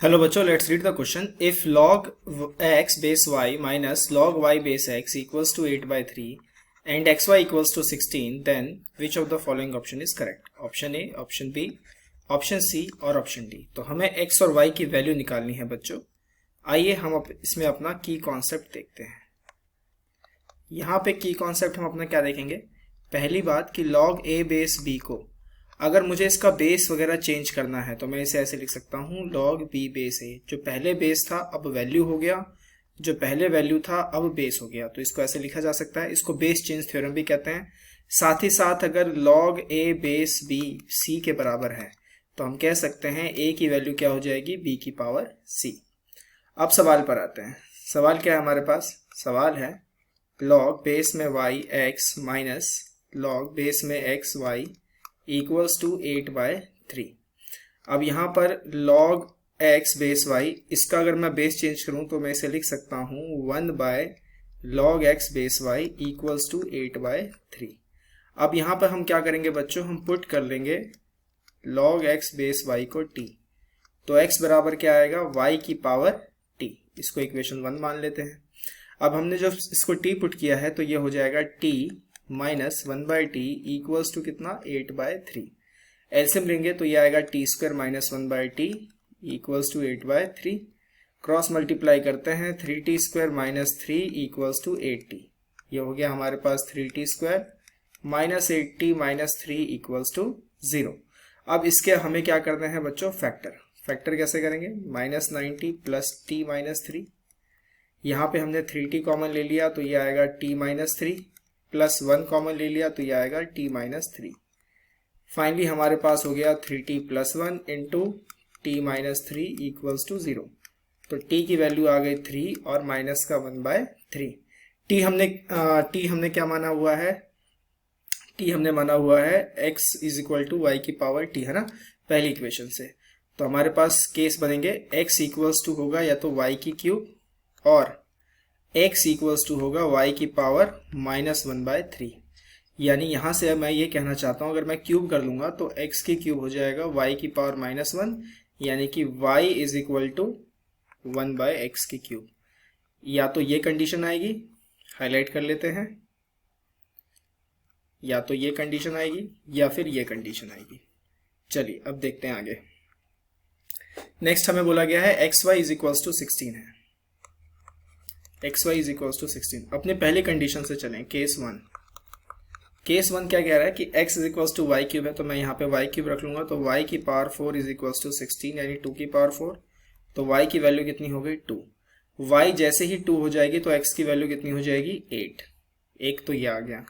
Hello बच्चों, let's read the question. If log x base y minus log y base x equals to 8/3 and xy equals to 16, then which of the following option is correct? Option A, option B, option C और option D. तो हमें x और y की value निकालनी है बच्चों. आइए हम इसमें अपना की कॉन्सेप्ट देखते हैं. यहाँ पे की कॉन्सेप्ट हम अपना क्या देखेंगे. पहली बात कि log a बेस b को अगर मुझे इसका बेस वगैरह चेंज करना है तो मैं इसे ऐसे लिख सकता हूँ log b बेस a. जो पहले बेस था अब वैल्यू हो गया, जो पहले वैल्यू था अब बेस हो गया. तो इसको ऐसे लिखा जा सकता है. इसको बेस चेंज थ्योरम भी कहते हैं. साथ ही साथ अगर log a base b c के बराबर है तो हम कह सकते हैं a की वैल्यू क्या हो जाएगी, b की पावर c. अब सवाल पर आते हैं. सवाल क्या है हमारे पास. सवाल है log बेस में y x minus log base में x y इक्वल्स टू 8/3. अब यहाँ पर log x बेस y, इसका अगर मैं बेस चेंज करूँ तो मैं इसे लिख सकता हूँ 1/log x base y equals to 8/3. अब यहाँ पर हम क्या करेंगे बच्चों, हम पुट कर लेंगे log x बेस y को t. तो x बराबर क्या आएगा, y की पावर t. इसको इक्वेशन 1 मान लेते हैं. अब हमने जब इसको t पुट किया है तो ये हो जाएगा t minus 1/t equals to कितना, 8/3. एलसीएम लेंगे तो ये आएगा T square minus 1/t equals to 8/3. Cross multiply करते हैं 3t square minus 3 equals to 8t. ये हो गया हमारे पास 3t square minus 8t minus 3 equals to 0. अब इसके हमें क्या करना है बच्चों, फैक्टर कैसे करेंगे. Minus 90 plus t minus 3. यहाँ पे हमने 3t कॉमन ले लिया तो ये आएगा t माइनस 3 प्लस 1 कॉमन ले लिया तो ये आएगा t माइनस 3. फाइनली हमारे पास हो गया 3t plus 1 into t minus 3 equals to 0. तो t की वैल्यू आ गई 3 और माइनस का 1/3. t हमने क्या माना हुआ है, t हमने माना हुआ है x is equal to y की पावर t, है ना, पहली इक्वेशन से. तो हमारे पास केस बनेंगे x इक्वल्स टू होगा या तो y की क्यूब और x इक्वल्स टू होगा y की पावर माइनस 1/3. यानी यहां से मैं ये कहना चाहता हूं, अगर मैं क्यूब कर लूंगा तो x की क्यूब हो जाएगा y की पावर माइनस 1, यानी कि y is equal to 1/x की क्यूब. या तो ये कंडीशन आएगी, हाईलाइट कर लेते हैं, या तो ये कंडीशन आएगी या फिर ये कंडीशन आएगी. चलिए अब देखते हैं आगे. नेक्स्ट हमें बोला गया है xy इज इक्वल्स टू 16 है. xy is equals to 16. अपने पहले कंडीशन से चलें. केस 1 क्या कह रहा है कि x is equals to Y cube है, तो मैं यहाँ पे y क्यूब रख लूंगा. तो y की पावर 4 इज इक्वल्स टू 16 यानी 2 की पावर 4. तो y की वैल्यू कितनी हो गई, 2. y जैसे ही 2 हो जाएगी तो x की वैल्यू कितनी हो जाएगी, 8. एक तो ये आ गया.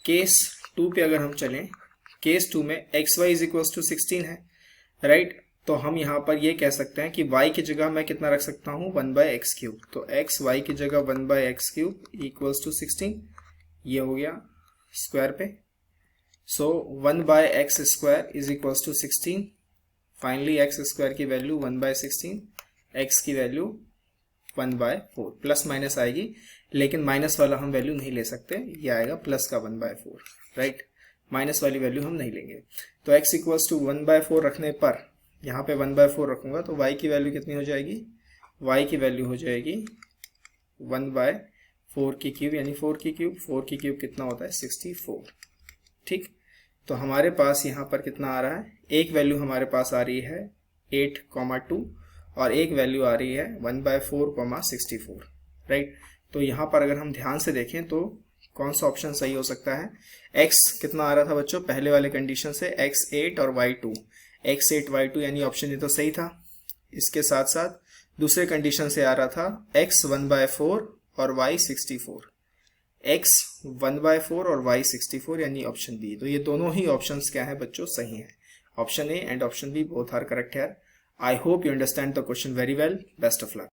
केस 2 पे अगर हम चलें, केस 2 में xy इज इक्वल्स टू 16 है, राइट. तो हम यहाँ पर ये कह सकते हैं कि y की जगह मैं कितना रख सकता हूँ, 1/x क्यूब. तो x y की जगह 1/x क्यूब इक्वल्स टू 16. ये हो गया स्क्वायर पे. So 1/x square is equals to 16. Finally x square की वैल्यू 1/16, x की वैल्यू 1/4. प्लस माइनस आएगी लेकिन माइनस वाला हम वैल्यू नहीं ले सकते, ये आएगा प्लस का 1/4, राइट. माइनस वाली वैल्यू हम नहीं लेंगे. तो x इक्वल्स टू 1/4 रखने पर यहाँ पे 1/4 रखूंगा तो y की वैल्यू कितनी हो जाएगी, y की वैल्यू हो जाएगी 1/4 की क्यूब, यानी 4 की क्यूब. 4 की क्यूब कितना होता है, 64. ठीक. तो हमारे पास यहाँ पर कितना आ रहा है, एक वैल्यू हमारे पास आ रही है 8,2 और एक वैल्यू आ रही है 1/4,64, राइट. तो यहाँ पर अगर हम ध्यान से देखें तो कौन सा ऑप्शन सही हो सकता है. x कितना आ रहा था बच्चों पहले वाले कंडीशन से, x 8 और y 2. x 8 y 2 यानी ऑप्शन ये तो सही था. इसके साथ साथ दूसरे कंडीशन से आ रहा था x 1/4 और y 64. x 1/4 और y 64 यानी ऑप्शन बी. तो ये दोनों ही ऑप्शंस क्या है बच्चों, सही है. Option A and option B both are correct है. I hope you understand the question very well. Best of luck.